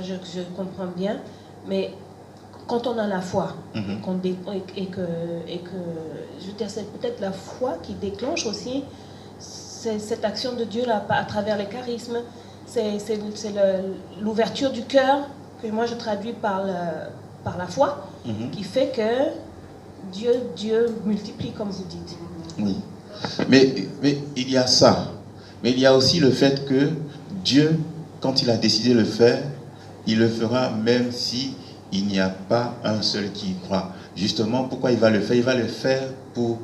je comprends bien, mais quand on a la foi, et que je veux dire, c'est peut-être la foi qui déclenche aussi cette action de Dieu là, à travers les charismes, c'est l'ouverture du cœur, que moi je traduis par la foi, qui fait que Dieu multiplie, comme vous dites. Oui, mais il y a ça, mais il y a aussi le fait que Dieu, quand il a décidé de le faire, il le fera même si il n'y a pas un seul qui y croit. Justement, pourquoi il va le faire? Il va le faire pour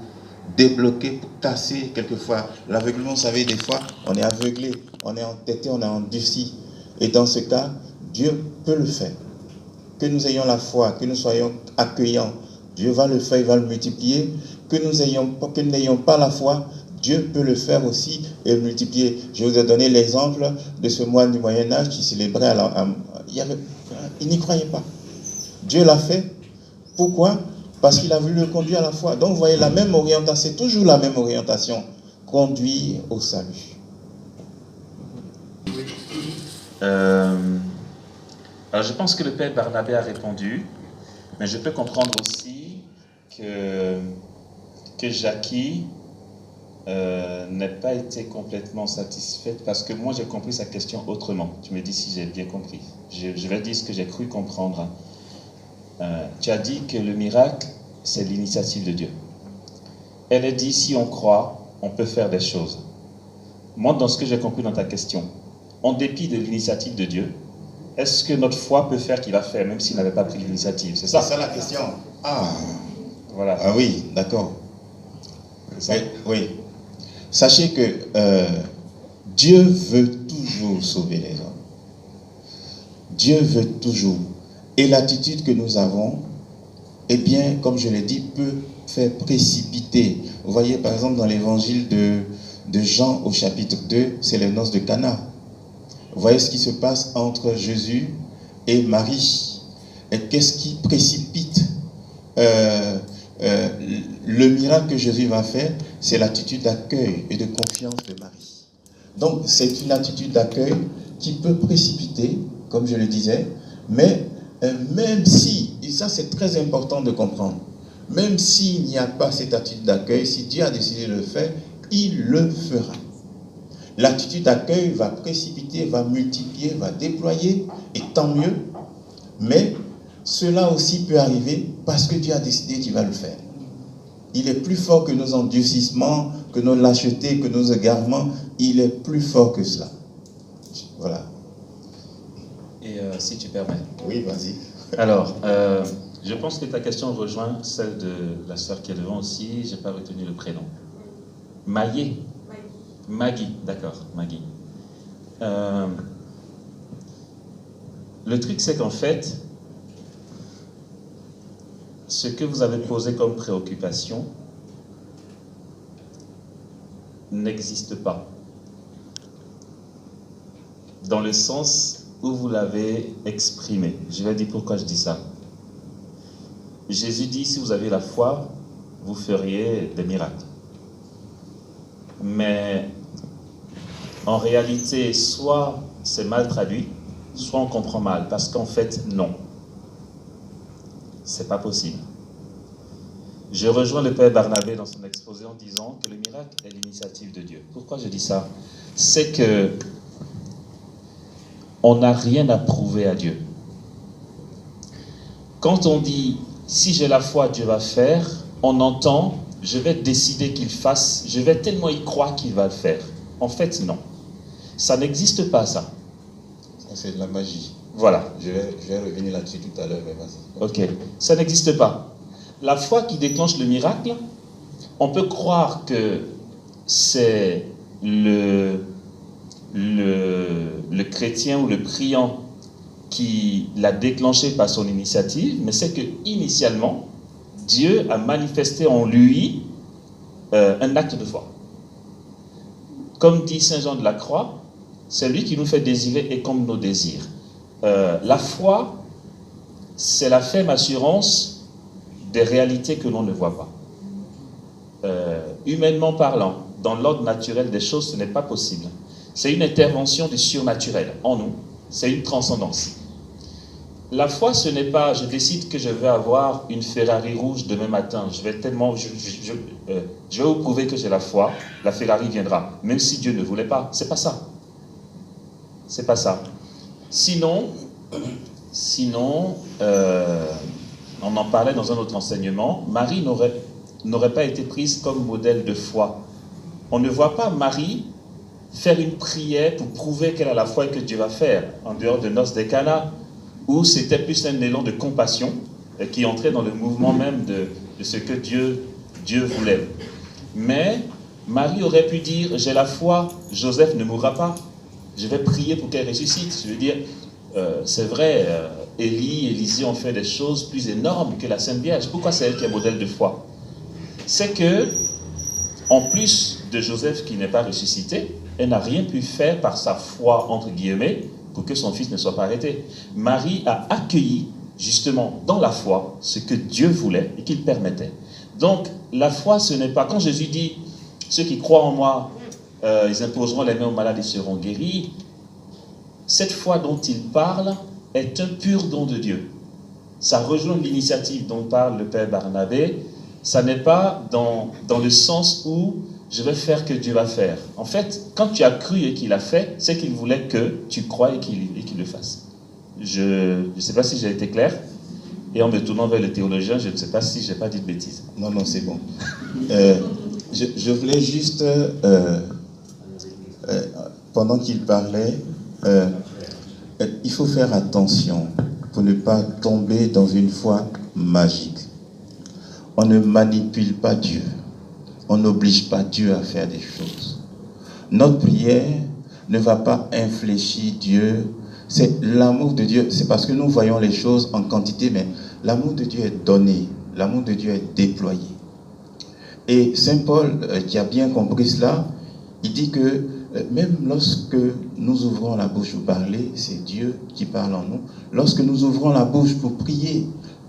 débloquer, pour casser quelquefois l'aveuglement. Vous savez, des fois, on est aveuglé, on est entêté, on est endurci. Et dans ce cas, Dieu peut le faire. Que nous ayons la foi, que nous soyons accueillants, Dieu va le faire, il va le multiplier. Que nous n'ayons pas la foi, Dieu peut le faire aussi et le multiplier. Je vous ai donné l'exemple de ce moine du Moyen-Âge qui célébrait il n'y croyait pas. Dieu l'a fait. Pourquoi? Parce qu'il a voulu le conduire à la foi. Donc vous voyez, la même orientation, c'est toujours la même orientation. Conduire au salut. Alors je pense que le père Barnabé a répondu, mais je peux comprendre aussi que Jackie n'ait pas été complètement satisfaite, parce que moi j'ai compris sa question autrement. Tu me dis si j'ai bien compris. Je vais dire ce que j'ai cru comprendre. Tu as dit que le miracle, c'est l'initiative de Dieu. Elle a dit, si on croit, on peut faire des choses. Moi, dans ce que j'ai compris dans ta question, en dépit de l'initiative de Dieu, est-ce que notre foi peut faire qu'il va faire, même s'il n'avait pas pris l'initiative? C'est ça? C'est ça la question. Ah, voilà. Ah oui, d'accord. C'est ça? Oui. Sachez que Dieu veut toujours sauver les hommes. Dieu veut toujours. Et l'attitude que nous avons, eh bien, comme je l'ai dit, peut faire précipiter. Vous voyez, par exemple, dans l'évangile de Jean au chapitre 2, c'est les noces de Cana. Vous voyez ce qui se passe entre Jésus et Marie. Et qu'est-ce qui précipite le miracle que Jésus va faire? C'est l'attitude d'accueil et de confiance de Marie. Donc, c'est une attitude d'accueil qui peut précipiter, comme je le disais, mais même si, et ça c'est très important de comprendre, même s'il n'y a pas cette attitude d'accueil, si Dieu a décidé de le faire, il le fera. L'attitude d'accueil va précipiter, va multiplier, va déployer, et tant mieux, mais cela aussi peut arriver parce que Dieu a décidé qu'il va le faire. Il est plus fort que nos endurcissements, que nos lâchetés, que nos égarements, il est plus fort que cela. Voilà. Et si tu permets. Oui, vas-y. Alors, je pense que ta question rejoint celle de la sœur qui est devant aussi. Je n'ai pas retenu le prénom. Maggie, d'accord, Maggie. Le truc, c'est qu'en fait, ce que vous avez posé comme préoccupation n'existe pas. Dans le sens où vous l'avez exprimé. Je vais dire pourquoi je dis ça. Jésus dit, si vous avez la foi, vous feriez des miracles. Mais en réalité, soit c'est mal traduit, soit on comprend mal. Parce qu'en fait, non. C'est pas possible. Je rejoins le père Barnabé dans son exposé en disant que le miracle est l'initiative de Dieu. Pourquoi je dis ça? C'est que on n'a rien à prouver à Dieu. Quand on dit, si j'ai la foi, Dieu va faire, on entend, je vais décider qu'il fasse, je vais tellement y croire qu'il va le faire. En fait, non. Ça n'existe pas, ça. Ça, c'est de la magie. Voilà. Je vais revenir là-dessus tout à l'heure, mais vas-y. Ok. Ça n'existe pas. La foi qui déclenche le miracle, on peut croire que c'est le chrétien ou le priant qui l'a déclenché par son initiative, mais c'est que initialement, Dieu a manifesté en lui un acte de foi. Comme dit Saint Jean de la Croix, c'est lui qui nous fait désirer et comme nos désirs. La foi, c'est la ferme assurance des réalités que l'on ne voit pas. Humainement parlant, dans l'ordre naturel des choses, ce n'est pas possible. C'est une intervention du surnaturel en nous. C'est une transcendance. La foi, ce n'est pas, je décide que je vais avoir une Ferrari rouge demain matin. Je vais vous prouver que j'ai la foi. La Ferrari viendra, même si Dieu ne voulait pas. C'est pas ça. C'est pas ça. Sinon, on en parlait dans un autre enseignement. Marie n'aurait pas été prise comme modèle de foi. On ne voit pas Marie faire une prière pour prouver qu'elle a la foi et que Dieu va faire, en dehors de noces de Cana, où c'était plus un élan de compassion qui entrait dans le mouvement même de ce que Dieu voulait. Mais Marie aurait pu dire, j'ai la foi, Joseph ne mourra pas, je vais prier pour qu'elle ressuscite. Je veux dire, c'est vrai, Élie, Élisée ont fait des choses plus énormes que la Sainte Vierge. Pourquoi c'est elle qui est modèle de foi? C'est que, en plus de Joseph qui n'est pas ressuscité, elle n'a rien pu faire par sa foi, entre guillemets, pour que son fils ne soit pas arrêté. Marie a accueilli, justement, dans la foi, ce que Dieu voulait et qu'il permettait. Donc, la foi, ce n'est pas... Quand Jésus dit, ceux qui croient en moi, ils imposeront les mains aux malades et seront guéris, cette foi dont il parle est un pur don de Dieu. Ça rejoint l'initiative dont parle le Père Barnabé. Ça n'est pas dans le sens où je vais faire que Dieu va faire. En fait, quand tu as cru et qu'il a fait, c'est qu'il voulait que tu crois et qu'il le fasse. Je ne sais pas si j'ai été clair. Et en me tournant vers le théologien, je ne sais pas si je n'ai pas dit de bêtises. Non, c'est bon. Je voulais juste, pendant qu'il parlait, il faut faire attention pour ne pas tomber dans une foi magique. On ne manipule pas Dieu. On n'oblige pas Dieu à faire des choses. Notre prière ne va pas infléchir Dieu. C'est l'amour de Dieu. C'est parce que nous voyons les choses en quantité, mais l'amour de Dieu est donné. L'amour de Dieu est déployé. Et Saint Paul, qui a bien compris cela, il dit que même lorsque nous ouvrons la bouche pour parler, c'est Dieu qui parle en nous. Lorsque nous ouvrons la bouche pour prier,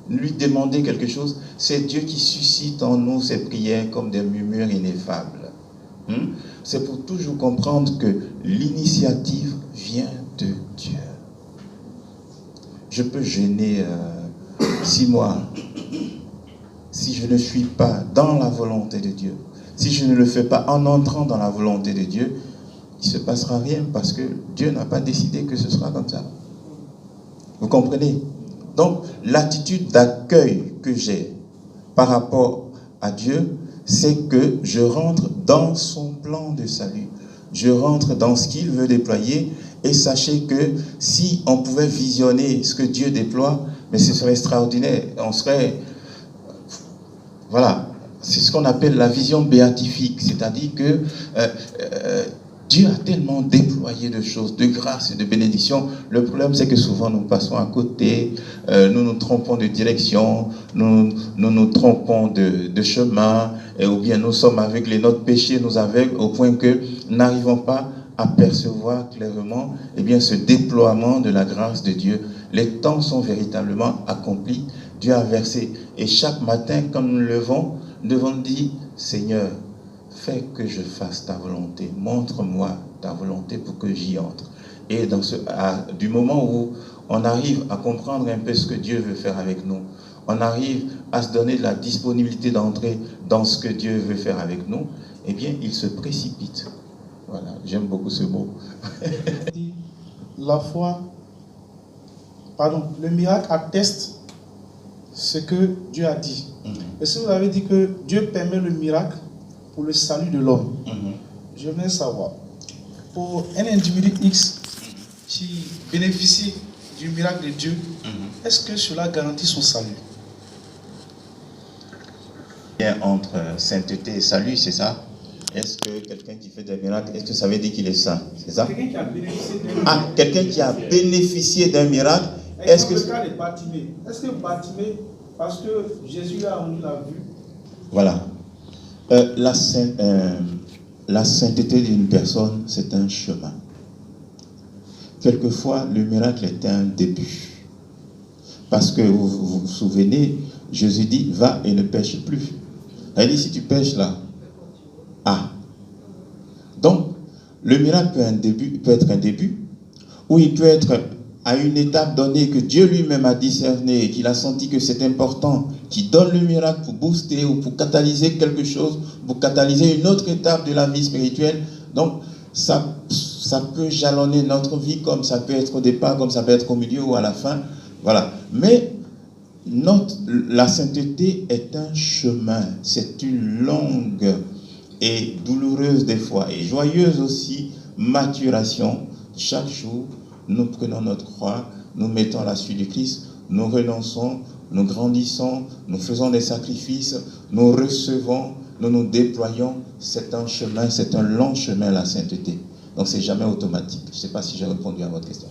lui demander quelque chose, c'est Dieu qui suscite en nous ces prières comme des murmures ineffables. C'est pour toujours comprendre que l'initiative vient de Dieu. Je peux jeûner 6 mois si je ne suis pas dans la volonté de Dieu. Si je ne le fais pas en entrant dans la volonté de Dieu, il ne se passera rien parce que Dieu n'a pas décidé que ce sera comme ça. Vous comprenez? Donc, l'attitude d'accueil que j'ai par rapport à Dieu, c'est que je rentre dans son plan de salut. Je rentre dans ce qu'il veut déployer. Et sachez que si on pouvait visionner ce que Dieu déploie, mais ce serait extraordinaire. On serait... Voilà. C'est ce qu'on appelle la vision béatifique. C'est-à-dire que Dieu a tellement déployé de choses, de grâce et de bénédictions. Le problème, c'est que souvent, nous passons à côté, nous nous trompons de direction, nous trompons de chemin, ou bien nous sommes aveugles, notre péché nous aveugle au point que nous n'arrivons pas à percevoir clairement ce déploiement de la grâce de Dieu. Les temps sont véritablement accomplis. Dieu a versé. Et chaque matin, quand nous nous levons, nous devons dire, Seigneur, fais que je fasse ta volonté. Montre-moi ta volonté pour que j'y entre. Et du moment où on arrive à comprendre un peu ce que Dieu veut faire avec nous, on arrive à se donner la disponibilité d'entrer dans ce que Dieu veut faire avec nous, il se précipite. Voilà, j'aime beaucoup ce mot. La foi, le miracle atteste ce que Dieu a dit. Et si vous avez dit que Dieu permet le miracle pour le salut de l'homme, je voulais savoir, pour un individu X qui bénéficie du miracle de Dieu, est-ce que cela garantit son salut? Entre sainteté et salut, c'est ça? Est-ce que quelqu'un qui fait des miracles, est-ce que ça veut dire qu'il est saint? C'est ça? Quelqu'un qui a bénéficié d'un miracle. Quelqu'un qui a bénéficié d'un miracle. Est-ce que le cas de Bartimée, est-ce que Bartimée, parce que Jésus a rendu la vue? Voilà. La sainteté d'une personne, c'est un chemin. Quelquefois, le miracle est un début. Parce que vous vous souvenez, Jésus dit, va et ne pêche plus. Elle dit, si tu pêches là, donc, le miracle peut être un début, ou il peut être à une étape donnée que Dieu lui-même a discerné et qu'il a senti que c'est important, qui donne le miracle pour booster ou pour catalyser quelque chose, pour catalyser une autre étape de la vie spirituelle. Donc, ça peut jalonner notre vie comme ça peut être au départ, comme ça peut être au milieu ou à la fin. Voilà. Mais la sainteté est un chemin. C'est une longue et douloureuse des fois, et joyeuse aussi, maturation. Chaque jour, nous prenons notre croix, nous mettons la suite du Christ, nous renonçons, nous grandissons, nous faisons des sacrifices, nous recevons, nous nous déployons. C'est un chemin, c'est un long chemin, la sainteté. Donc c'est jamais automatique. Je ne sais pas si j'ai répondu à votre question.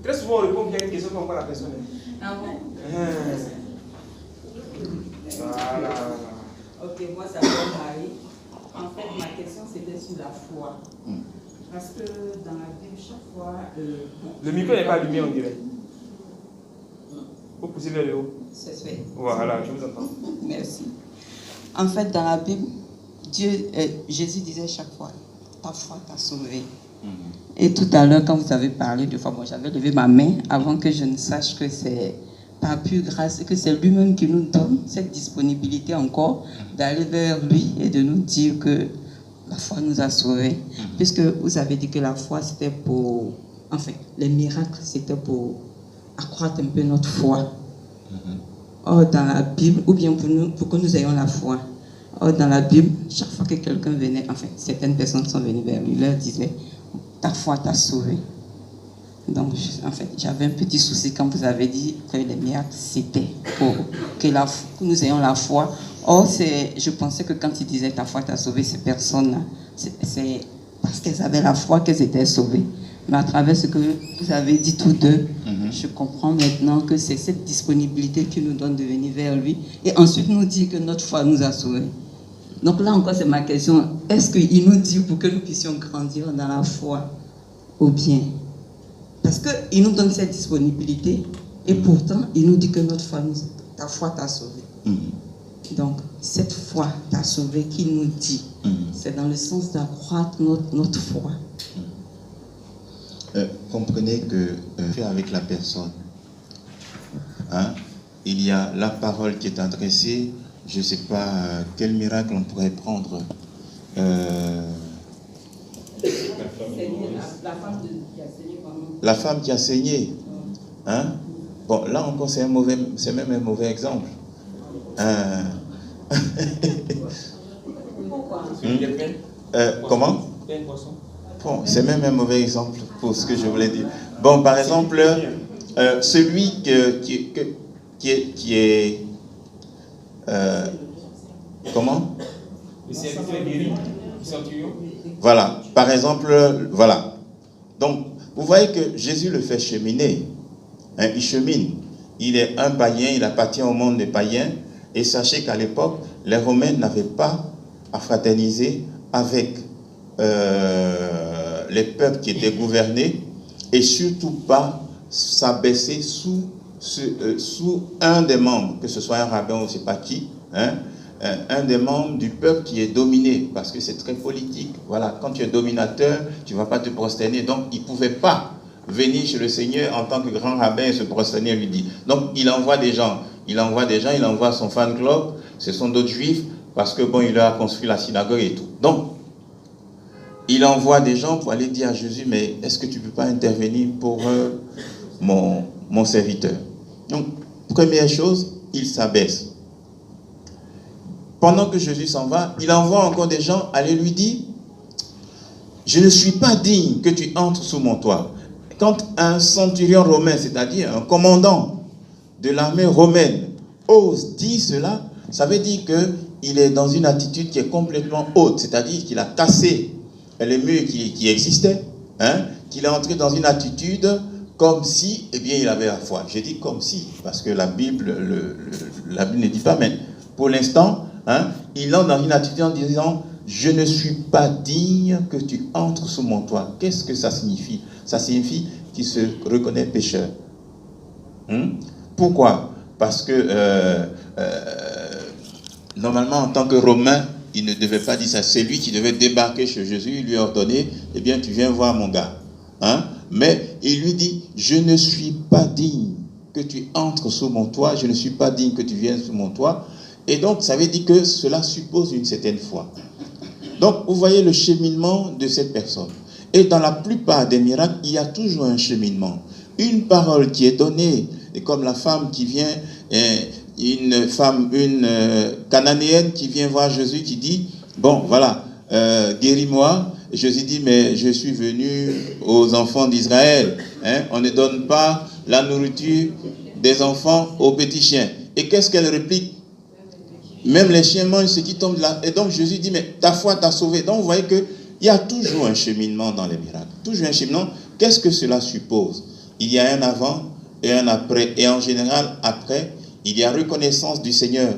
Très souvent on répond bien à une question comme quoi la personne est. Ah bon? Voilà. Ok, moi ça s'appelle Marie. En fait, ma question c'était sur la foi. Parce que dans la Bible, chaque fois. Le micro n'est pas allumé, on dirait. Vous poussez vers le haut. C'est fait. Voilà, je vous entends. Merci. En fait, dans la Bible, Jésus disait chaque fois, ta foi t'a sauvé. Et tout à l'heure, quand vous avez parlé de foi, j'avais levé ma main avant que je ne sache que c'est par pure grâce et que c'est lui-même qui nous donne cette disponibilité encore d'aller vers lui et de nous dire que la foi nous a sauvés. Puisque vous avez dit que la foi, c'était pour... Enfin, les miracles, c'était pour accroître un peu notre foi. Or, dans la Bible, ou bien pour que nous ayons la foi. Or, dans la Bible, chaque fois que quelqu'un venait, enfin, certaines personnes sont venues vers lui, leur disaient, ta foi t'a sauvé. Donc, en fait, j'avais un petit souci quand vous avez dit que les miracles, c'était pour que nous ayons la foi. Or, je pensais que quand il disait ta foi t'a sauvé, ces personnes-là, c'est parce qu'elles avaient la foi qu'elles étaient sauvées. Mais à travers ce que vous avez dit tous deux, je comprends maintenant que c'est cette disponibilité qui nous donne de venir vers lui et ensuite nous dire que notre foi nous a sauvés. Donc là encore, c'est ma question. Est-ce qu'il nous dit pour que nous puissions grandir dans la foi ou bien? Parce qu'il nous donne cette disponibilité et pourtant, il nous dit que ta foi t'a sauvé. Donc, cette foi t'a sauvé qu'il nous dit, c'est dans le sens d'accroître notre foi. Comprenez que avec la personne, il y a la parole qui est adressée. Je ne sais pas quel miracle on pourrait prendre. La femme qui a saigné. Bon, là encore, c'est même un mauvais exemple. Comment? Bon, c'est même un mauvais exemple pour ce que je voulais dire. Bon, par exemple, celui qui est comment? Voilà, par exemple, voilà. Donc, vous voyez que Jésus le fait cheminer. Il chemine. Il est un païen, il appartient au monde des païens. Et sachez qu'à l'époque, les Romains n'avaient pas à fraterniser avec les peuples qui étaient gouvernés et surtout pas s'abaisser sous un des membres, que ce soit un rabbin ou je ne sais pas qui, un des membres du peuple qui est dominé, parce que c'est très politique. Voilà, quand tu es dominateur, tu ne vas pas te prosterner. Donc, il ne pouvait pas venir chez le Seigneur en tant que grand rabbin et se prosterner, lui dit. Donc, il envoie des gens. Il envoie son fan club, ce sont d'autres juifs, parce que bon, il leur a construit la synagogue et tout. Donc, il envoie des gens pour aller dire à Jésus, mais est-ce que tu ne peux pas intervenir pour mon serviteur? Donc, première chose, il s'abaisse. Pendant que Jésus s'en va, il envoie encore des gens aller lui dire, je ne suis pas digne que tu entres sous mon toit. Quand un centurion romain, c'est-à-dire un commandant de l'armée romaine, ose dire cela, ça veut dire qu'il est dans une attitude qui est complètement haute, c'est-à-dire qu'il a cassé les murs qui existaient, qu'il est entré dans une attitude comme si, eh bien, il avait la foi. Je dis comme si, parce que la Bible ne dit pas, mais pour l'instant, il entre dans une attitude en disant, je ne suis pas digne que tu entres sous mon toit. Qu'est-ce que ça signifie? Ça signifie qu'il se reconnaît pécheur. Pourquoi? Parce que normalement, en tant que Romain, il ne devait pas dire ça. C'est lui qui devait débarquer chez Jésus, lui ordonner, eh bien, tu viens voir mon gars. hein, mais il lui dit, je ne suis pas digne que tu entres sous mon toit, je ne suis pas digne que tu viennes sous mon toit. Et donc, ça veut dire que cela suppose une certaine foi. Donc, vous voyez le cheminement de cette personne. Et dans la plupart des miracles, il y a toujours un cheminement. Une parole qui est donnée, et comme la femme qui vient, une cananéenne qui vient voir Jésus, qui dit, bon, voilà, guéris-moi. Jésus dit, mais je suis venu aux enfants d'Israël. Hein, on ne donne pas la nourriture des enfants aux petits chiens. Et qu'est-ce qu'elle réplique? Même les chiens mangent ce qui tombe là. Et donc Jésus dit, mais ta foi t'a sauvé. Donc vous voyez qu'il y a toujours un cheminement dans les miracles. Toujours un cheminement. Qu'est-ce que cela suppose? Il y a un avant et un après. Et en général, après, il y a reconnaissance du Seigneur,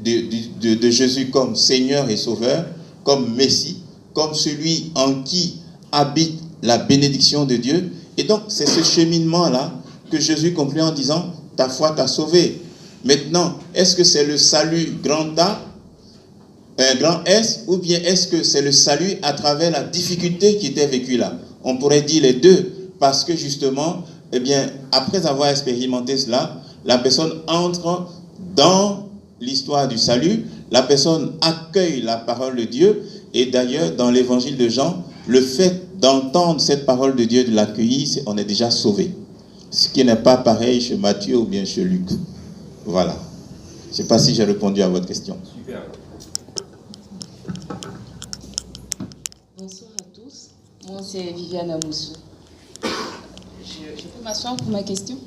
de Jésus comme Seigneur et Sauveur, comme Messie, comme celui en qui habite la bénédiction de Dieu. Et donc, c'est ce cheminement-là que Jésus conclut en disant, ta foi t'a sauvé. Maintenant, est-ce que c'est le salut grand A, grand S, ou bien est-ce que c'est le salut à travers la difficulté qui était vécue là? On pourrait dire les deux, parce que justement, eh bien, après avoir expérimenté cela, la personne entre dans l'histoire du salut, la personne accueille la parole de Dieu, et d'ailleurs, dans l'évangile de Jean, le fait d'entendre cette parole de Dieu, de l'accueillir, on est déjà sauvé. Ce qui n'est pas pareil chez Matthieu ou bien chez Luc. Voilà. Je ne sais pas si j'ai répondu à votre question. Super. Bonsoir à tous. Moi, c'est Viviane Amoussou. Je peux m'asseoir pour ma question?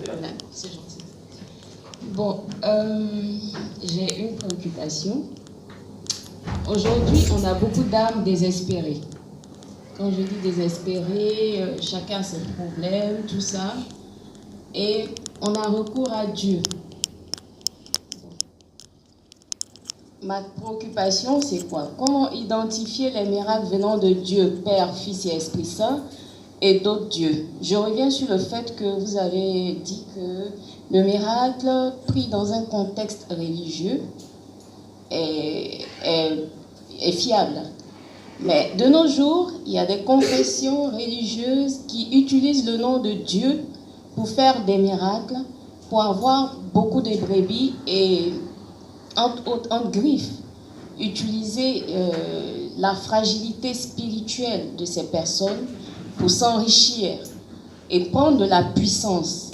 Voilà, c'est gentil. Bon, j'ai une préoccupation. Aujourd'hui, on a beaucoup d'âmes désespérées. Quand je dis désespérées, chacun a ses problèmes, tout ça. Et on a recours à Dieu. Ma préoccupation, c'est quoi? Comment identifier les miracles venant de Dieu, Père, Fils et Esprit Saint, et d'autres dieux? Je reviens sur le fait que vous avez dit que le miracle pris dans un contexte religieux est fiable. Mais de nos jours, il y a des confessions religieuses qui utilisent le nom de Dieu pour faire des miracles, pour avoir beaucoup de brebis et en griffes, utiliser la fragilité spirituelle de ces personnes pour s'enrichir et prendre de la puissance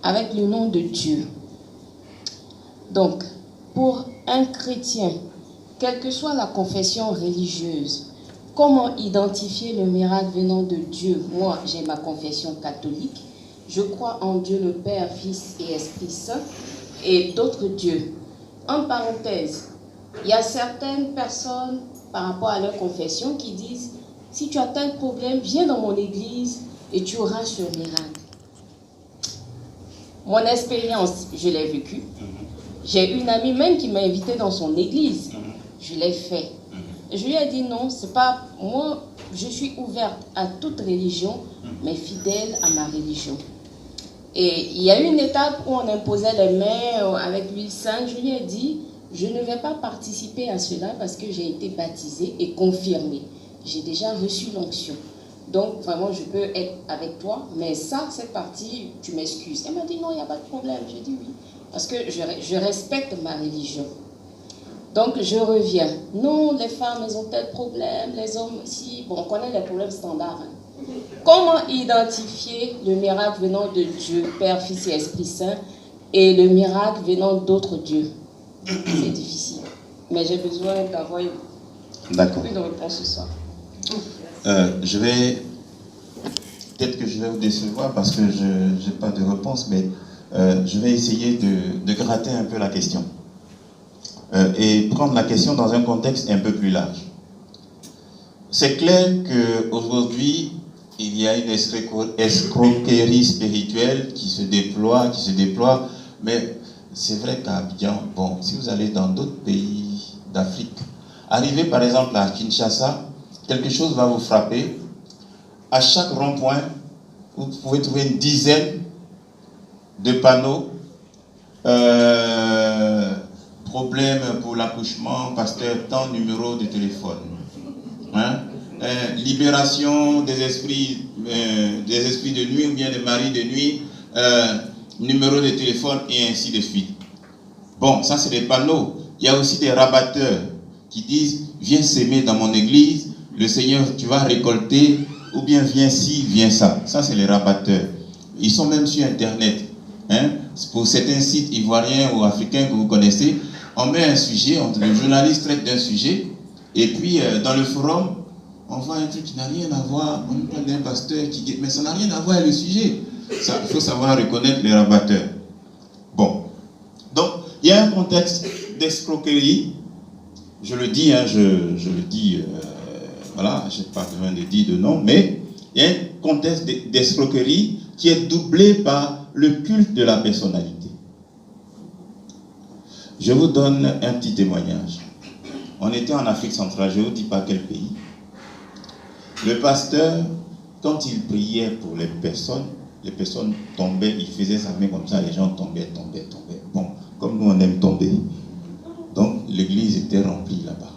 avec le nom de Dieu. Donc, pour un chrétien, quelle que soit la confession religieuse, comment identifier le miracle venant de Dieu? Moi, j'ai ma confession catholique. Je crois en Dieu le Père, Fils et Esprit Saint et d'autres dieux. En parenthèse, il y a certaines personnes, par rapport à leur confession, qui disent « Si tu as tel problème, viens dans mon église et tu auras ce miracle. » Mon expérience, je l'ai vécue. J'ai une amie même qui m'a invitée dans son église. Je l'ai fait. Je lui ai dit non, c'est pas moi, je suis ouverte à toute religion, mais fidèle à ma religion. Et il y a eu une étape où on imposait les mains avec l'huile sainte. Je lui ai dit, je ne vais pas participer à cela parce que j'ai été baptisée et confirmée. J'ai déjà reçu l'onction. Donc, vraiment, je peux être avec toi, mais ça, cette partie, tu m'excuses. Elle m'a dit, non, il n'y a pas de problème. J'ai dit oui, parce que je respecte ma religion. Donc, je reviens. Non, les femmes, elles ont tel problème, les hommes aussi. Bon, on connaît les problèmes standards. Hein. Comment identifier le miracle venant de Dieu, Père, Fils et Esprit Saint, et le miracle venant d'autres dieux? C'est difficile. Mais j'ai besoin d'avoir une réponse ce soir. Peut-être que je vais vous décevoir parce que je n'ai pas de réponse, mais je vais essayer de gratter un peu la question. Et prendre la question dans un contexte un peu plus large. C'est clair qu'aujourd'hui, il y a une escroquerie spirituelle qui se déploie, mais c'est vrai qu'à Abidjan, bon, si vous allez dans d'autres pays d'Afrique, arrivez par exemple à Kinshasa, quelque chose va vous frapper. À chaque rond-point, vous pouvez trouver une dizaine de panneaux. Problème pour l'accouchement, pasteur, tant numéro de téléphone. Hein? libération des esprits de nuit ou bien des maris de nuit, numéro de téléphone et ainsi de suite. Bon, ça c'est des panneaux. Il y a aussi des rabatteurs qui disent, viens s'aimer dans mon église, le Seigneur, tu vas récolter, ou bien viens ci, viens ça. Ça c'est les rabatteurs. Ils sont même sur Internet. Hein? Pour certains sites ivoiriens ou africains que vous connaissez, on met un sujet, le journaliste traite d'un sujet, et puis dans le forum, on voit un truc qui n'a rien à voir, on parle d'un pasteur qui dit, mais ça n'a rien à voir avec le sujet. Il faut savoir reconnaître les rabatteurs. Bon, donc il y a un contexte d'escroquerie, je le dis, hein, je le dis, voilà, je n'ai pas besoin de dire de nom, mais il y a un contexte d'escroquerie qui est doublé par le culte de la personnalité. Je vous donne un petit témoignage. On était en Afrique centrale, je ne vous dis pas quel pays. Le pasteur, quand il priait pour les personnes tombaient, il faisait sa main comme ça, les gens tombaient. Bon, comme nous on aime tomber. Donc l'église était remplie là-bas.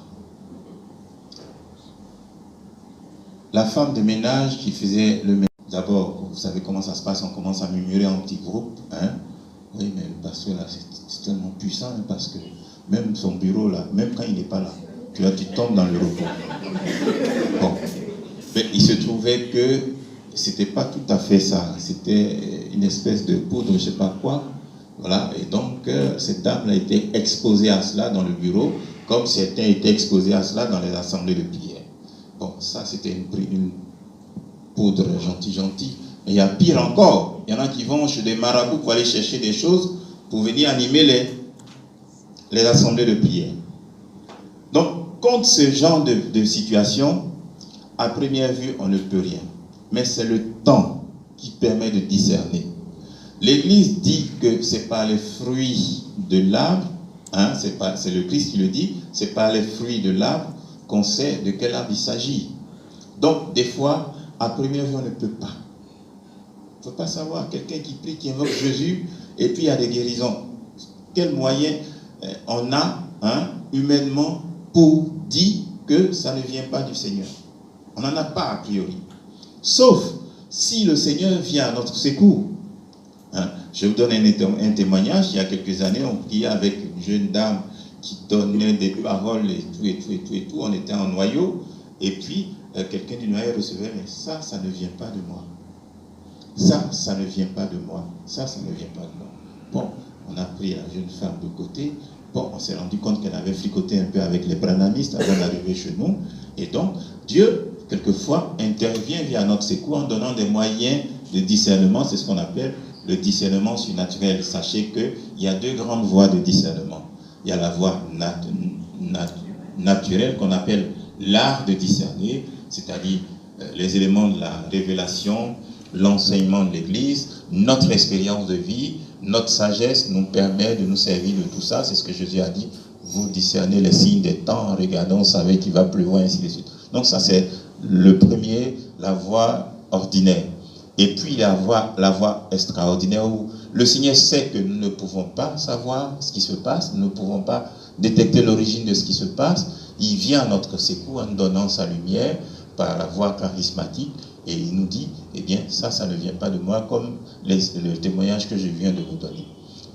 La femme de ménage qui faisait le ménage, d'abord, vous savez comment ça se passe, on commence à murmurer en petit groupe. Hein? Oui, mais le pasteur là, c'est tellement puissant, hein, parce que même son bureau là, même quand il n'est pas là, tu tombes dans le repos. Bon. Mais il se trouvait que c'était pas tout à fait ça, c'était une espèce de poudre, je ne sais pas quoi. Voilà, et donc cette dame a été exposée à cela dans le bureau, comme certains étaient exposés à cela dans les assemblées de prière. Bon, ça c'était une poudre gentille. Mais il y a pire encore, il y en a qui vont chez des marabouts pour aller chercher des choses pour venir animer les assemblées de prière. Donc, contre ce genre de situation, à première vue, on ne peut rien. Mais c'est le temps qui permet de discerner. L'Église dit que ce n'est pas les fruits de l'arbre, hein, c'est le Christ qui le dit, ce n'est pas les fruits de l'arbre qu'on sait de quel arbre il s'agit. Donc, des fois, à première vue, on ne peut pas. Il ne faut pas savoir, quelqu'un qui prie, qui invoque Jésus, et puis il y a des guérisons. Quel moyen on a, hein, humainement, pour dire que ça ne vient pas du Seigneur? On n'en a pas a priori. Sauf si le Seigneur vient à notre secours. Hein? Je vous donne un témoignage. Il y a quelques années, on priait avec une jeune dame qui donnait des paroles et tout. On était en noyau. Et puis, quelqu'un du noyau recevait, mais ça ne vient pas de moi. Ça ne vient pas de moi. Ça ne vient pas de moi. Bon, on a pris la jeune femme de côté. Bon, on s'est rendu compte qu'elle avait fricoté un peu avec les branamistes avant d'arriver chez nous. Et donc, Dieu, quelquefois, intervient via notre secours en donnant des moyens de discernement. C'est ce qu'on appelle le discernement surnaturel. Sachez qu'il y a deux grandes voies de discernement. Il y a la voie naturelle qu'on appelle l'art de discerner, c'est-à-dire les éléments de la révélation, l'enseignement de l'Église, notre expérience de vie, notre sagesse nous permet de nous servir de tout ça. C'est ce que Jésus a dit. Vous discernez les signes des temps en regardant, vous savez qu'il va pleuvoir, ainsi de suite. Donc ça c'est le premier, la voie ordinaire. Et puis la voie extraordinaire où le Seigneur sait que nous ne pouvons pas savoir ce qui se passe, nous ne pouvons pas détecter l'origine de ce qui se passe. Il vient à notre secours en donnant sa lumière par la voie charismatique et il nous dit, eh bien ça ne vient pas de moi, comme le témoignage que je viens de vous donner.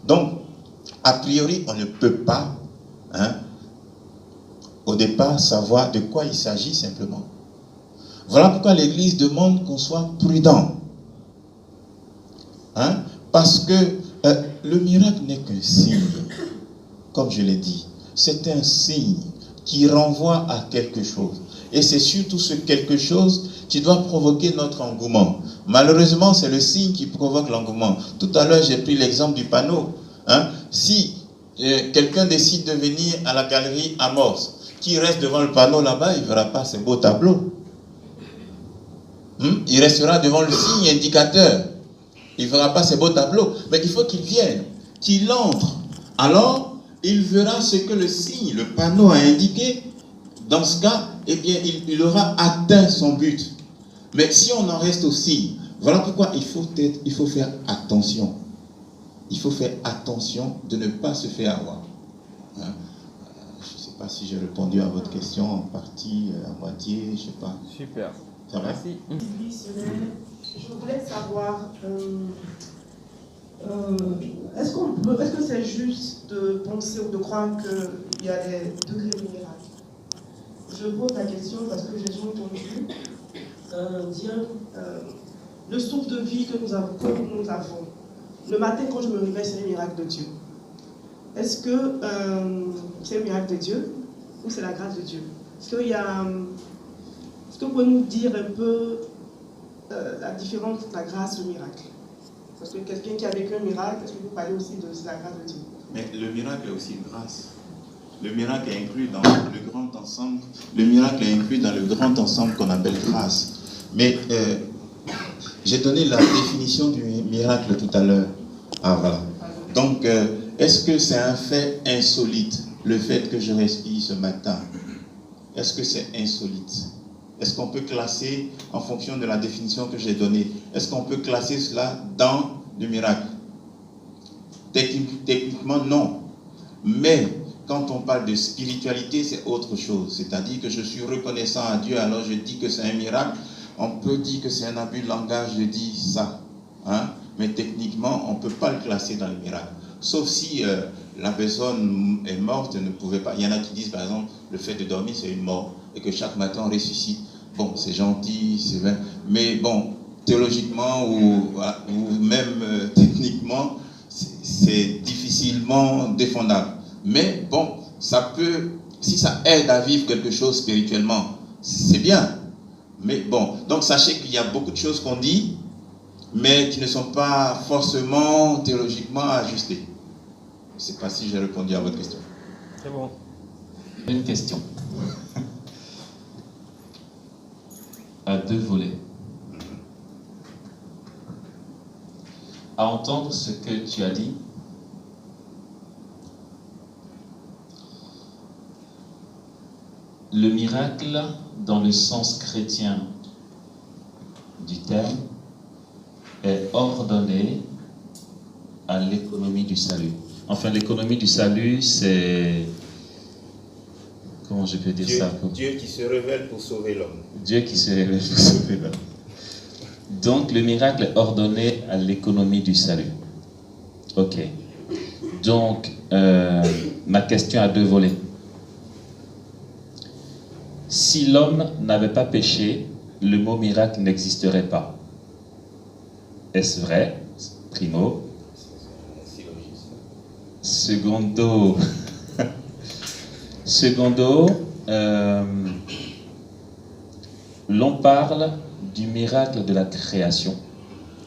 Donc, a priori, on ne peut pas, hein, au départ, savoir de quoi il s'agit simplement. Voilà pourquoi l'Église demande qu'on soit prudent. Hein? Parce que le miracle n'est qu'un signe, comme je l'ai dit. C'est un signe qui renvoie à quelque chose. Et c'est surtout ce quelque chose qui doit provoquer notre engouement. Malheureusement, c'est le signe qui provoque l'engouement. Tout à l'heure, j'ai pris l'exemple du panneau. Hein? Si quelqu'un décide de venir à la galerie Amos, qui reste devant le panneau là-bas, il ne verra pas ces beaux tableaux. Il restera devant le signe indicateur. Il ne verra pas ces beaux tableaux. Mais il faut qu'il vienne, qu'il entre. Alors, il verra ce que le signe, le panneau a indiqué. Dans ce cas, eh bien, il aura atteint son but. Mais si on en reste au signe, voilà pourquoi il faut faire attention. Il faut faire attention de ne pas se faire avoir. Hein? Je ne sais sais pas si j'ai répondu à votre question en partie, à moitié, je sais pas. Super. Ça va? Merci. Je voulais savoir, est-ce que c'est juste de penser ou de croire qu'il y a des degrés de miracle? Je pose la question parce que j'ai souvent entendu dire le souffle de vie que nous avons. Le matin, quand je me réveille, c'est un miracle de Dieu. Est-ce que c'est un miracle de Dieu ou c'est la grâce de Dieu? Est-ce que vous pouvez nous dire un peu la différence entre la grâce et le miracle? Parce que quelqu'un qui a vécu un miracle, est-ce que vous parlez aussi de la grâce de Dieu? Mais le miracle est aussi une grâce. Le miracle est inclus dans le grand ensemble. Le miracle est inclus dans le grand ensemble qu'on appelle grâce. Mais j'ai donné la définition du miracle tout à l'heure. Ah voilà. Donc, est-ce que c'est un fait insolite, le fait que je respire ce matin? Est-ce que c'est insolite? Est-ce qu'on peut classer, en fonction de la définition que j'ai donnée, est-ce qu'on peut classer cela dans le miracle? Techniquement, non. Mais quand on parle de spiritualité, c'est autre chose. C'est-à-dire que je suis reconnaissant à Dieu, alors je dis que c'est un miracle. On peut dire que c'est un abus de langage, je dis ça. Hein? Mais techniquement, on ne peut pas le classer dans le miracle. Sauf si la personne est morte, ne pouvait pas. Il y en a qui disent, par exemple, le fait de dormir, c'est une mort. Et que chaque matin, on ressuscite. Bon, c'est gentil, c'est vrai. Mais bon, théologiquement ou même techniquement, c'est difficilement défendable. Mais bon, ça peut, si ça aide à vivre quelque chose spirituellement, c'est bien. Mais bon, donc sachez qu'il y a beaucoup de choses qu'on dit, mais qui ne sont pas forcément théologiquement ajustées. Je ne sais pas si j'ai répondu à votre question. C'est bon. Une question. À deux volets. À entendre ce que tu as dit, le miracle, dans le sens chrétien du terme, est ordonné à l'économie du salut. Enfin, l'économie du salut, c'est... Comment je peux dire ça? Dieu qui se révèle pour sauver l'homme. Dieu qui se révèle pour sauver l'homme. Donc, le miracle est ordonné à l'économie du salut. Ok. Donc, ma question a deux volets. Si l'homme n'avait pas péché, le mot miracle n'existerait pas. Est-ce vrai? Primo. Secondo, l'on parle du miracle de la création.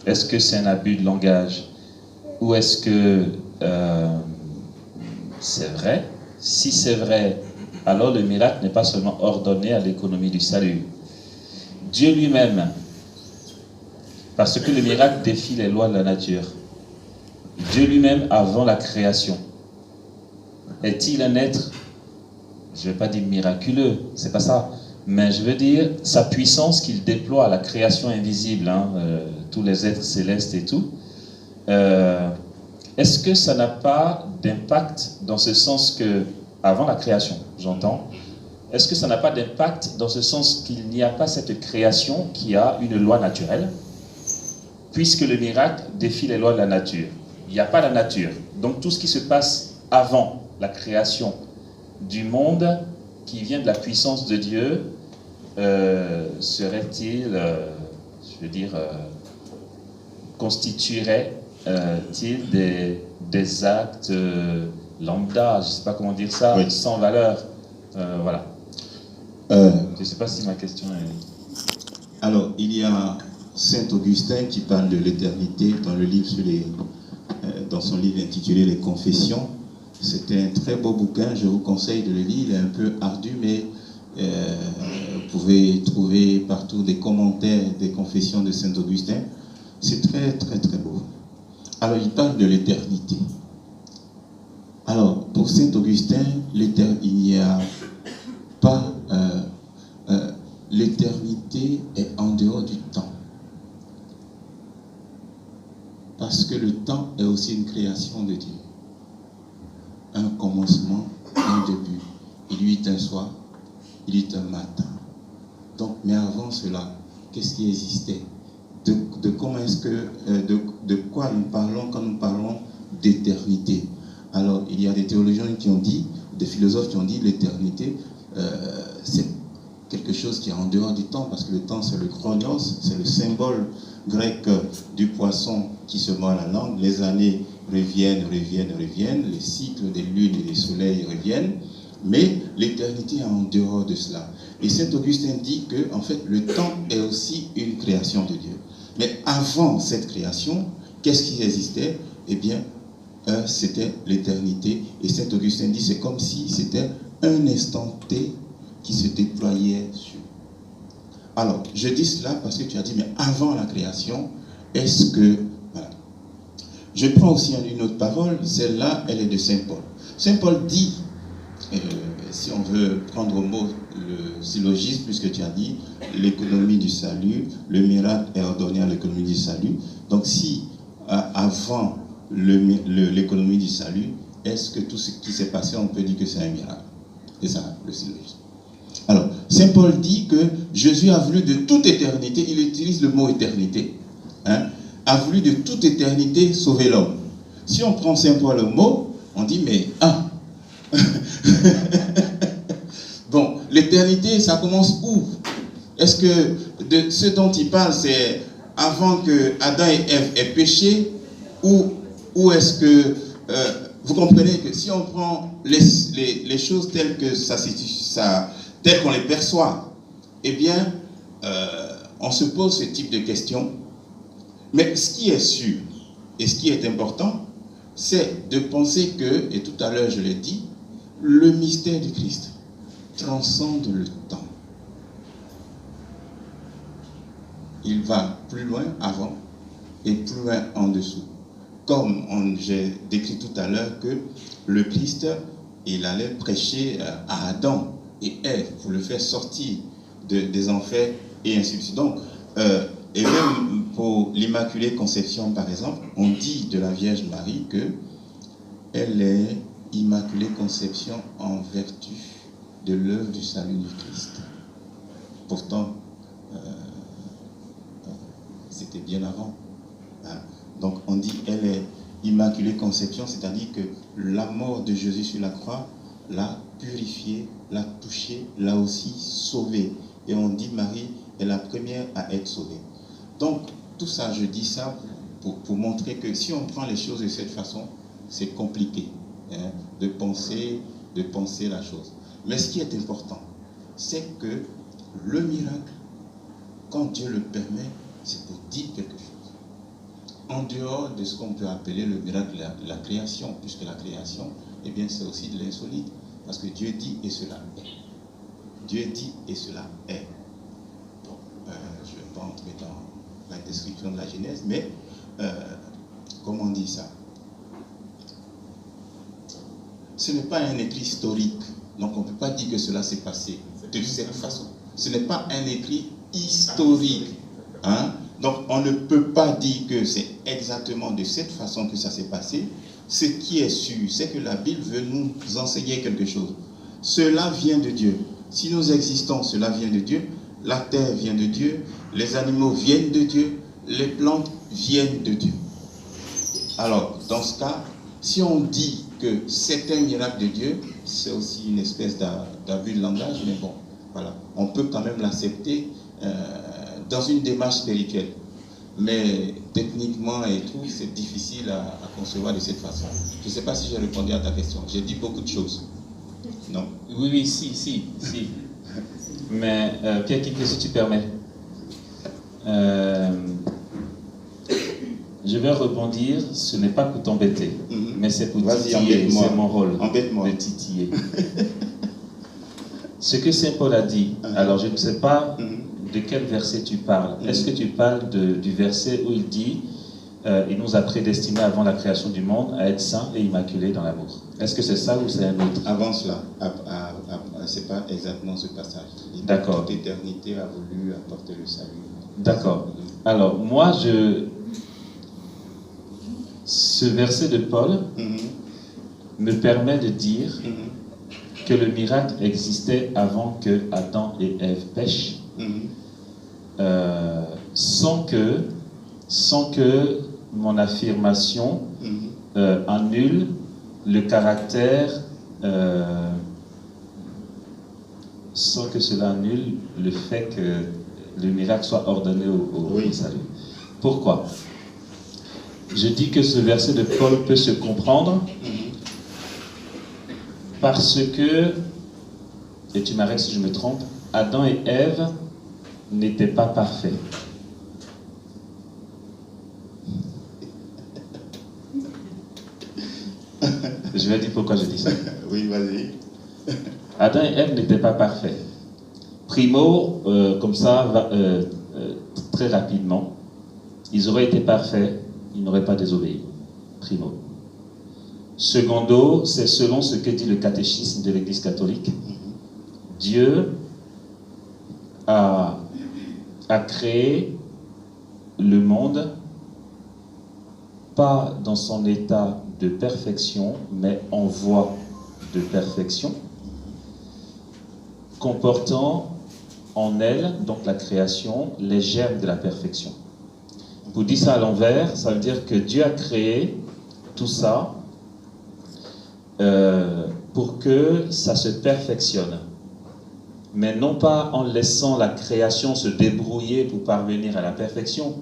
Est-ce que c'est un abus de langage? Ou est-ce que c'est vrai? Si c'est vrai, alors le miracle n'est pas seulement ordonné à l'économie du salut. Dieu lui-même, parce que le miracle défie les lois de la nature, Dieu lui-même, avant la création, est-il un être, je ne vais pas dire miraculeux, c'est pas ça, mais je veux dire sa puissance qu'il déploie à la création invisible, tous les êtres célestes et tout, est-ce que ça n'a pas d'impact dans ce sens que, avant la création, j'entends, est-ce que ça n'a pas d'impact dans ce sens qu'il n'y a pas cette création qui a une loi naturelle, puisque le miracle défie les lois de la nature? Il n'y a pas la nature. Donc tout ce qui se passe avant la création du monde, qui vient de la puissance de Dieu, serait-il, je veux dire, constituerait-il des actes lambda, je ne sais pas comment dire ça, oui, sans valeur? Voilà. Je ne sais pas si ma question est... Alors, il y a Saint Augustin qui parle de l'éternité dans le livre dans son livre intitulé Les Confessions. C'était un très beau bouquin, je vous conseille de le lire. Il est un peu ardu, mais vous pouvez trouver partout des commentaires des Confessions de Saint Augustin. C'est très, très, très beau. Alors, il parle de l'éternité. Alors, pour Saint Augustin, il n'y a pas... l'éternité est en dehors du temps. Parce que le temps est aussi une création de Dieu. Un commencement, un début. Il soir, il est un matin. Donc, mais avant cela, qu'est-ce qui existait? De comment est-ce que, de quoi nous parlons quand nous parlons d'éternité? Alors, il y a des théologiens qui ont dit, des philosophes qui ont dit, l'éternité, c'est quelque chose qui est en dehors du temps, parce que le temps, c'est le chronos, c'est le symbole grec du poisson qui se mord la langue. Les années reviennent, les cycles des lunes et des soleils reviennent, mais l'éternité est en dehors de cela. Et Saint Augustin dit que, en fait, le temps est aussi une création de Dieu. Mais avant cette création, qu'est-ce qui existait? Eh bien, c'était l'éternité. Et Saint Augustin dit, c'est comme si c'était un instant T qui se déployait sur. Alors, je dis cela parce que tu as dit, mais avant la création, est-ce que... Voilà. Je prends aussi une autre parole, celle-là, elle est de Saint Paul. Saint Paul dit, si on veut prendre au mot le syllogisme, puisque tu as dit, l'économie du salut, le miracle est ordonné à l'économie du salut. Donc si, avant l'économie du salut, est-ce que tout ce qui s'est passé, on peut dire que c'est un miracle? C'est ça, le syllogisme. Alors, Saint Paul dit que Jésus a voulu de toute éternité, il utilise le mot éternité, a voulu de toute éternité sauver l'homme. Si on prend Saint Paul au mot, on dit, mais bon, l'éternité, ça commence où? Est-ce que de ce dont il parle, c'est avant que Adam et Ève aient péché, ou est-ce que vous comprenez que si on prend les choses telles que telles qu'on les perçoit, eh bien, on se pose ce type de questions. Mais ce qui est sûr et ce qui est important, c'est de penser que, et tout à l'heure je l'ai dit, le mystère du Christ transcende le temps. Il va plus loin avant et plus loin en dessous. Comme j'ai décrit tout à l'heure que le Christ, il allait prêcher à Adam et Ève pour le faire sortir des enfers et ainsi de suite. Donc, et même pour l'Immaculée Conception, par exemple, on dit de la Vierge Marie que elle est Immaculée Conception en vertu de l'œuvre du salut du Christ. Pourtant, c'était bien avant. Donc on dit elle est Immaculée Conception, c'est-à-dire que la mort de Jésus sur la croix l'a purifiée, l'a touchée, l'a aussi sauvée. Et on dit Marie est la première à être sauvée. Donc tout ça, je dis ça pour montrer que si on prend les choses de cette façon, c'est compliqué de penser la chose. Mais ce qui est important, c'est que le miracle, quand Dieu le permet, c'est pour dire quelque chose. En dehors de ce qu'on peut appeler le miracle de la création, puisque la création, eh bien, c'est aussi de l'insolite. Parce que Dieu dit et cela est. Dieu dit et cela est. Bon, je ne vais pas entrer dans la description de la Genèse, mais comment on dit ça? Ce n'est pas un écrit historique. Donc on ne peut pas dire que cela s'est passé de cette façon. Ce n'est pas un écrit historique. Donc on ne peut pas dire que c'est exactement de cette façon que ça s'est passé. Ce qui est sûr, c'est que la Bible veut nous enseigner quelque chose. Cela vient de Dieu. Si nous existons, cela vient de Dieu. La terre vient de Dieu. Les animaux viennent de Dieu. Les plantes viennent de Dieu. Alors, dans ce cas, si on dit que c'est un miracle de Dieu, c'est aussi une espèce d'abus de langage, mais bon, voilà. On peut quand même l'accepter dans une démarche spirituelle. Mais techniquement et tout, c'est difficile à concevoir de cette façon. Je ne sais pas si j'ai répondu à ta question. J'ai dit beaucoup de choses. Non? Oui, si. Mais Pierre Kike, si tu permets, je vais rebondir. Ce n'est pas pour t'embêter, mais c'est pour titiller. C'est mon rôle de titiller. Ce que Saint Paul a dit, alors je ne sais pas de quel verset tu parles. Est-ce que tu parles du verset où il dit il nous a prédestinés avant la création du monde à être saints et immaculés dans l'amour? Est-ce que c'est ça ou c'est un autre? Avant cela, c'est pas exactement ce passage. D'accord. Toute éternité a voulu apporter le salut. D'accord. Alors, moi, ce verset de Paul me permet de dire que le miracle existait avant que Adam et Ève pêchent, sans que mon affirmation annule le caractère, sans que cela annule le fait que le miracle soit ordonné au salut. Pourquoi? Je dis que ce verset de Paul peut se comprendre parce que, et tu m'arrêtes si je me trompe, Adam et Ève n'étaient pas parfaits. Je vais dire pourquoi je dis ça. Oui, vas-y. Adam et Ève n'étaient pas parfaits. Primo, comme ça, très rapidement, ils auraient été parfaits, ils n'auraient pas désobéi. Primo. Secondo, c'est selon ce que dit le catéchisme de l'Église catholique. Dieu a créé le monde pas dans son état de perfection, mais en voie de perfection, comportant en elle, donc la création, les germes de la perfection. Pour dire ça à l'envers, ça veut dire que Dieu a créé tout ça pour que ça se perfectionne. Mais non pas en laissant la création se débrouiller pour parvenir à la perfection.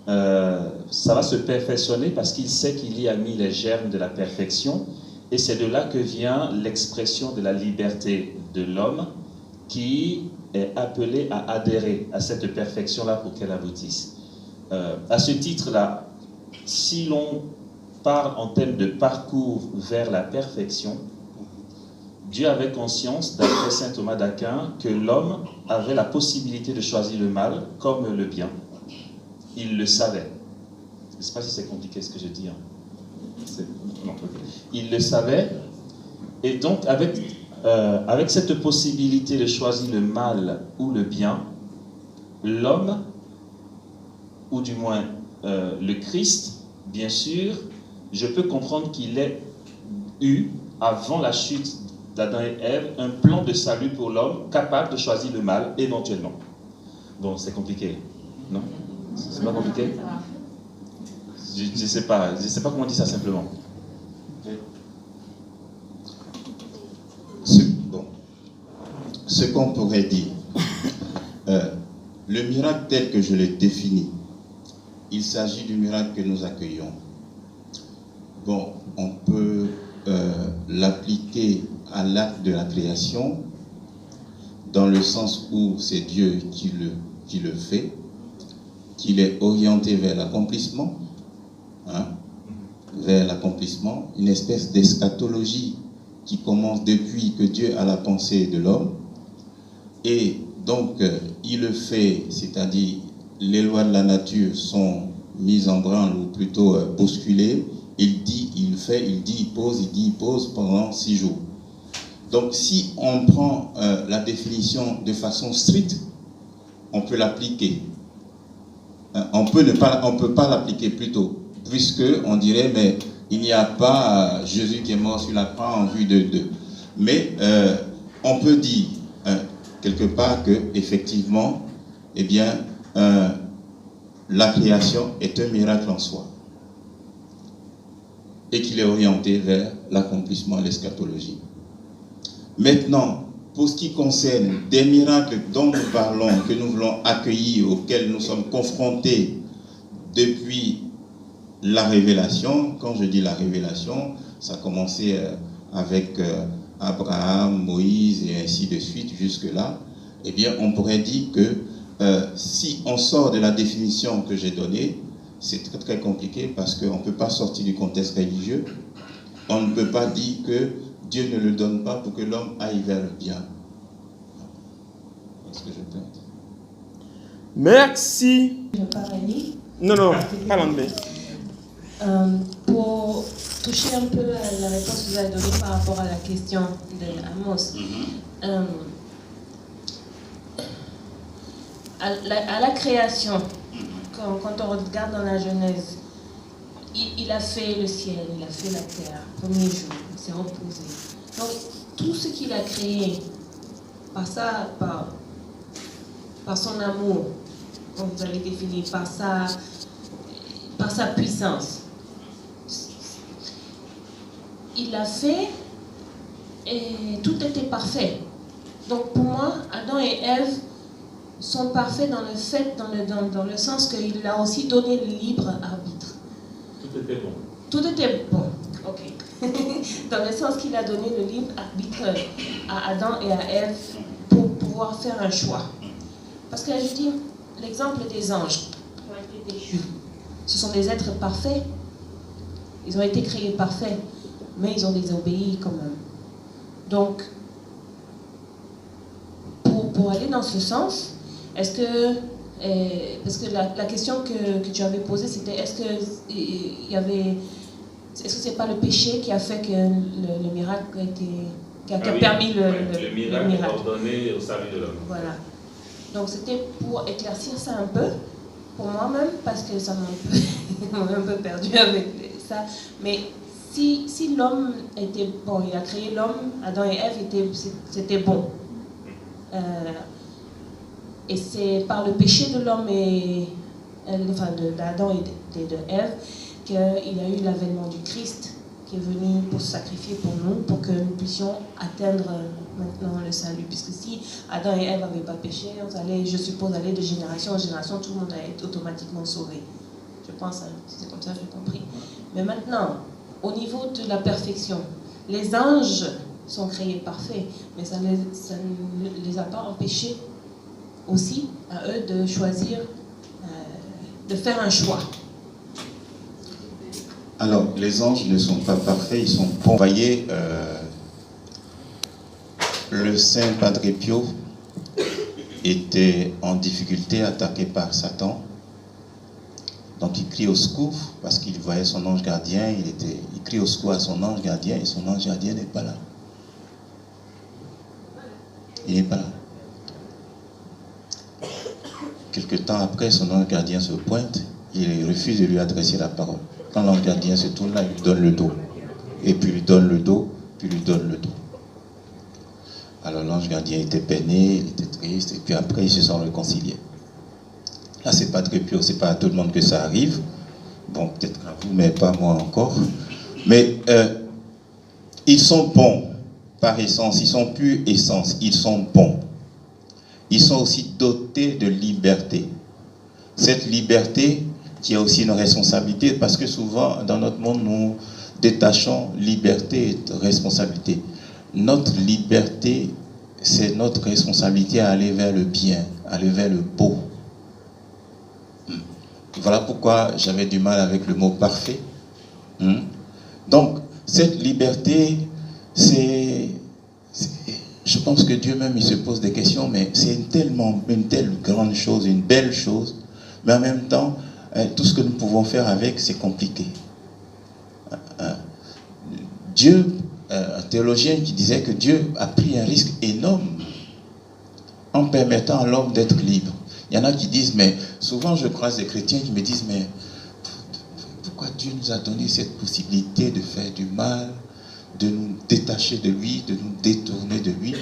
Ça va se perfectionner parce qu'il sait qu'il y a mis les germes de la perfection, et c'est de là que vient l'expression de la liberté de l'homme qui est appelé à adhérer à cette perfection-là pour qu'elle aboutisse. À ce titre-là, si l'on parle en termes de parcours vers la perfection, Dieu avait conscience, d'après saint Thomas d'Aquin, que l'homme avait la possibilité de choisir le mal comme le bien. Il le savait. Je ne sais pas si c'est compliqué ce que je dis. Non. Il le savait. Et donc, avec cette possibilité de choisir le mal ou le bien, l'homme, ou du moins le Christ, bien sûr, je peux comprendre qu'il ait eu, avant la chute d'Adam et Ève, un plan de salut pour l'homme capable de choisir le mal, éventuellement. Bon, c'est compliqué, non? C'est pas compliqué? Je sais pas comment on dit ça simplement. Ce qu'on pourrait dire, le miracle tel que je l'ai défini, il s'agit du miracle que nous accueillons. Bon, on peut l'appliquer à l'acte de la création, dans le sens où c'est Dieu qui le fait, qu'il est orienté vers l'accomplissement, vers l'accomplissement, une espèce d'eschatologie qui commence depuis que Dieu a la pensée de l'homme, et donc il le fait, c'est-à-dire les lois de la nature sont mises en branle, ou plutôt bousculées. Il dit, il fait, il dit, il pose pendant 6 jours. Donc si on prend la définition de façon stricte, on peut l'appliquer. On peut pas l'appliquer plutôt, puisque on dirait, mais il n'y a pas Jésus qui est mort sur la croix en vue de... Mais on peut dire quelque part que effectivement, eh bien, la création est un miracle en soi, et qu'il est orienté vers l'accomplissement, l'eschatologie. Maintenant, pour ce qui concerne des miracles dont nous parlons, que nous voulons accueillir, auxquels nous sommes confrontés depuis la révélation, quand je dis la révélation, ça a commencé avec Abraham, Moïse et ainsi de suite jusque-là, eh bien on pourrait dire que si on sort de la définition que j'ai donnée, c'est très très compliqué parce qu'on ne peut pas sortir du contexte religieux. On ne peut pas dire que Dieu ne le donne pas pour que l'homme aille vers le bien. Est-ce que je peux dire? Merci. Je parle à lui. Non, pas l'anglais. Pour toucher un peu à la réponse que vous avez donnée par rapport à la question d'Amos, à la création, quand on regarde dans la Genèse, il a fait le ciel, il a fait la terre, premier jour, il s'est reposé. Donc, tout ce qu'il a créé, par son amour, comme vous avez défini, par sa puissance, il l'a fait et tout était parfait. Donc pour moi, Adam et Ève sont parfaits dans le fait, dans le sens qu'il a aussi donné le libre arbitre. Tout était bon. Tout était bon, ok. Dans le sens qu'il a donné le libre arbitre à Adam et à Ève pour pouvoir faire un choix. Parce que je veux dire, l'exemple des anges qui ont été déchus, ce sont des êtres parfaits. Ils ont été créés parfaits, mais ils ont désobéi quand même. Donc, pour aller dans ce sens, est-ce que, parce que la question que tu avais posée, c'était est-ce que c'est pas le péché qui a fait que le miracle a été, qui a permis le miracle ordonné au salut de l'homme. Voilà. Donc c'était pour éclaircir ça un peu, pour moi-même, parce que ça m'a un peu perdu avec ça. Mais si l'homme était bon, il a créé l'homme, Adam et Ève, c'était bon. Et c'est par le péché de l'homme d'Adam et de Ève qu'il y a eu l'avènement du Christ qui est venu pour se sacrifier pour nous, pour que nous puissions atteindre maintenant le salut. Puisque si Adam et Ève n'avaient pas péché, on allait, je suppose, aller de génération en génération, tout le monde allait être automatiquement sauvé. Je pense, c'est comme ça que j'ai compris. Mais maintenant, au niveau de la perfection, les anges sont créés parfaits, mais ça ne les a pas empêchés aussi à eux de choisir, de faire un choix. Alors, les anges ne sont pas parfaits, ils sont bons. Vous voyez, le Saint Padre Pio était en difficulté, attaqué par Satan. Donc il crie au secours, parce qu'il voyait son ange gardien, il crie au secours à son ange gardien, et son ange gardien n'est pas là. Il n'est pas là. Quelque temps après, son ange gardien se pointe, il refuse de lui adresser la parole. Quand l'ange gardien se tourne là, il lui donne le dos. Et puis il lui donne le dos, puis il lui donne le dos. Alors l'ange gardien était peiné, il était triste, et puis après ils se sont réconciliés. Là, c'est pas très pur, c'est pas à tout le monde que ça arrive. Bon, peut-être à vous, mais pas moi encore. Mais ils sont bons par essence, ils sont pure essence, ils sont bons. Ils sont aussi dotés de liberté. Cette liberté qui a aussi une responsabilité, parce que souvent, dans notre monde, nous détachons liberté et responsabilité. Notre liberté, c'est notre responsabilité à aller vers le bien, à aller vers le beau. Voilà pourquoi j'avais du mal avec le mot parfait. Donc, cette liberté, je pense que Dieu même, il se pose des questions, mais c'est une telle grande chose, une belle chose, mais en même temps, tout ce que nous pouvons faire avec, c'est compliqué. Dieu, un théologien qui disait que Dieu a pris un risque énorme en permettant à l'homme d'être libre. Il y en a qui disent, mais souvent je croise des chrétiens qui me disent, mais pourquoi Dieu nous a donné cette possibilité de faire du mal, de nous détacher de lui, de nous détourner de lui?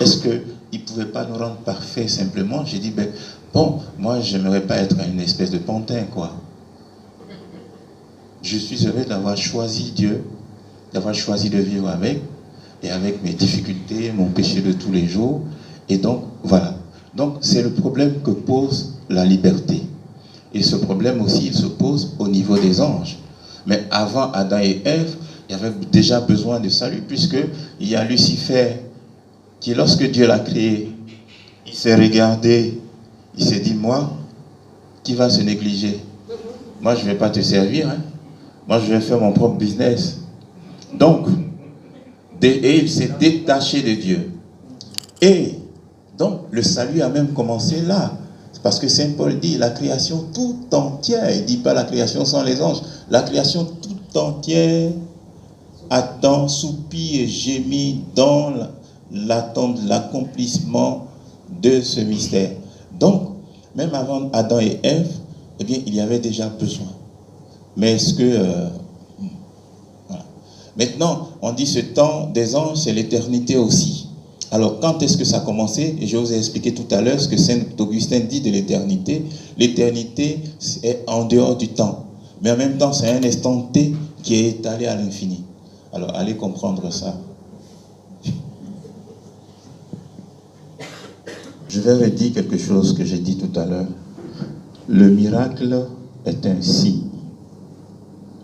Est-ce qu'il ne pouvait pas nous rendre parfaits simplement? J'ai dit, ben, bon, moi je n'aimerais pas être une espèce de pantin, quoi. Je suis heureux d'avoir choisi Dieu, d'avoir choisi de vivre avec, et avec mes difficultés, mon péché de tous les jours. Et donc, voilà. Donc, c'est le problème que pose la liberté. Et ce problème aussi, il se pose au niveau des anges. Mais avant Adam et Ève, il y avait déjà besoin de salut, puisqu'il y a Lucifer, qui lorsque Dieu l'a créé, il s'est regardé, il s'est dit, moi, qui va se négliger? Moi, je ne vais pas te servir, hein. Moi, je vais faire mon propre business. Donc, et il s'est détaché de Dieu. Et donc, le salut a même commencé là. Parce que Saint Paul dit, la création tout entière, il ne dit pas la création sans les anges, la création tout entière attend, soupire et gémit dans l'attente de l'accomplissement de ce mystère. Donc, même avant Adam et Ève, eh bien, il y avait déjà besoin. Mais est-ce que... voilà. Maintenant, on dit ce temps des anges, c'est l'éternité aussi. Alors, quand est-ce que ça a commencé? Et je vous ai expliqué tout à l'heure ce que Saint Augustin dit de l'éternité. L'éternité est en dehors du temps. Mais en même temps, c'est un instant T qui est étalé à l'infini. Alors, allez comprendre ça. Je vais redire quelque chose que j'ai dit tout à l'heure. Le miracle est un signe.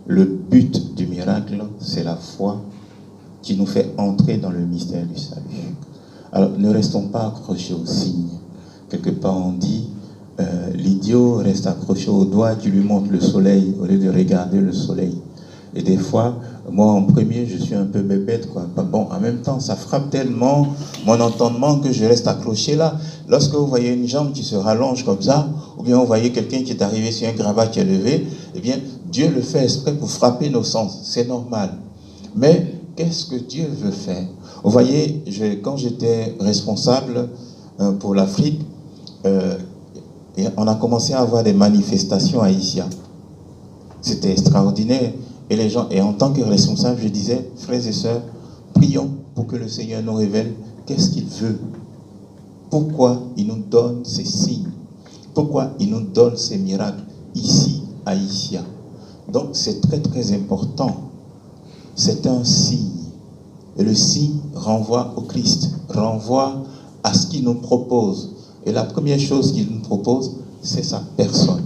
Le but du miracle, c'est la foi qui nous fait entrer dans le mystère du salut. Alors, ne restons pas accrochés aux signes. Quelque part, on dit, l'idiot reste accroché au doigt, tu lui montres le soleil au lieu de regarder le soleil. Et des fois, moi en premier, je suis un peu bébête, quoi. Bon, en même temps, ça frappe tellement mon entendement que je reste accroché là. Lorsque vous voyez une jambe qui se rallonge comme ça, ou bien vous voyez quelqu'un qui est arrivé sur un gravat qui est levé, eh bien, Dieu le fait exprès pour frapper nos sens. C'est normal. Mais qu'est-ce que Dieu veut faire? Vous voyez, quand j'étais responsable pour l'Afrique, on a commencé à avoir des manifestations à Isia. C'était extraordinaire. Et les gens, et en tant que responsable, je disais, frères et sœurs, prions pour que le Seigneur nous révèle qu'est-ce qu'il veut. Pourquoi il nous donne ces signes? Pourquoi il nous donne ces miracles ici, à Isia? Donc c'est très très important. C'est un signe. Et le signe renvoie au Christ, renvoie à ce qu'il nous propose. Et la première chose qu'il nous propose, c'est sa personne.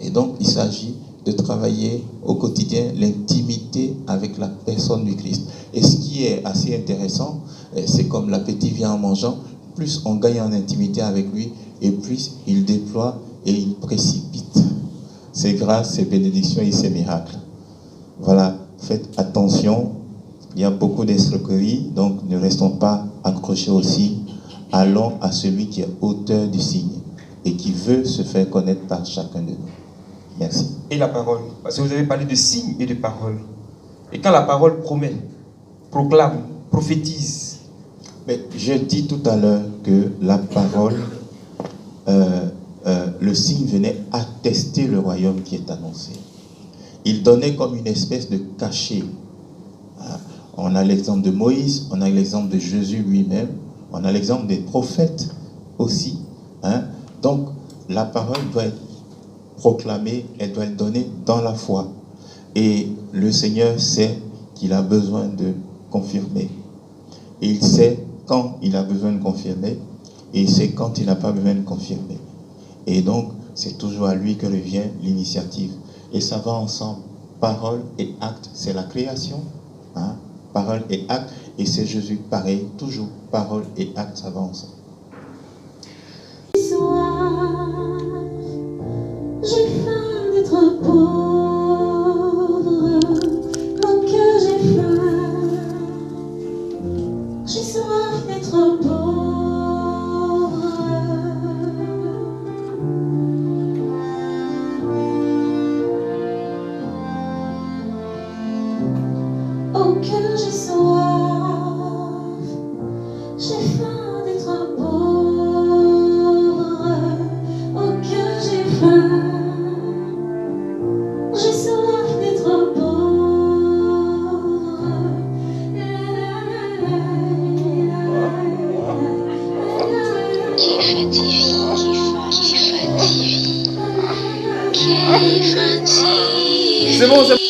Et donc il s'agit de travailler au quotidien l'intimité avec la personne du Christ. Et ce qui est assez intéressant, c'est comme l'appétit vient en mangeant, plus on gagne en intimité avec lui, et plus il déploie et il précipite ses grâces, ses bénédictions et ses miracles. Voilà, faites attention, il y a beaucoup d'escroqueries, donc ne restons pas accrochés au signe, allons à celui qui est auteur du signe et qui veut se faire connaître par chacun de nous. Merci. Et la parole, parce que vous avez parlé de signes et de paroles. Et quand la parole promet, proclame, prophétise. Mais j'ai dit tout à l'heure que la parole, le signe venait attester le royaume qui est annoncé. Il donnait comme une espèce de cachet. On a l'exemple de Moïse, on a l'exemple de Jésus lui-même, on a l'exemple des prophètes aussi. Donc, la parole doit être proclamée, elle doit être donnée dans la foi. Et le Seigneur sait qu'il a besoin de confirmer. Et il sait quand il a besoin de confirmer, et il sait quand il n'a pas besoin de confirmer. Et donc, c'est toujours à lui que revient l'initiative. Et ça va ensemble. Parole et acte, c'est la création. Parole et acte, et c'est Jésus pareil, toujours. Parole et acte, ça va ensemble. J'ai faim d'être pauvre, mon cœur j'ai faim. J'ai soif d'être pauvre. Au cœur j'ai soif, j'ai faim d'être pauvre. Au cœur j'ai faim. C'est bon, c'est bon.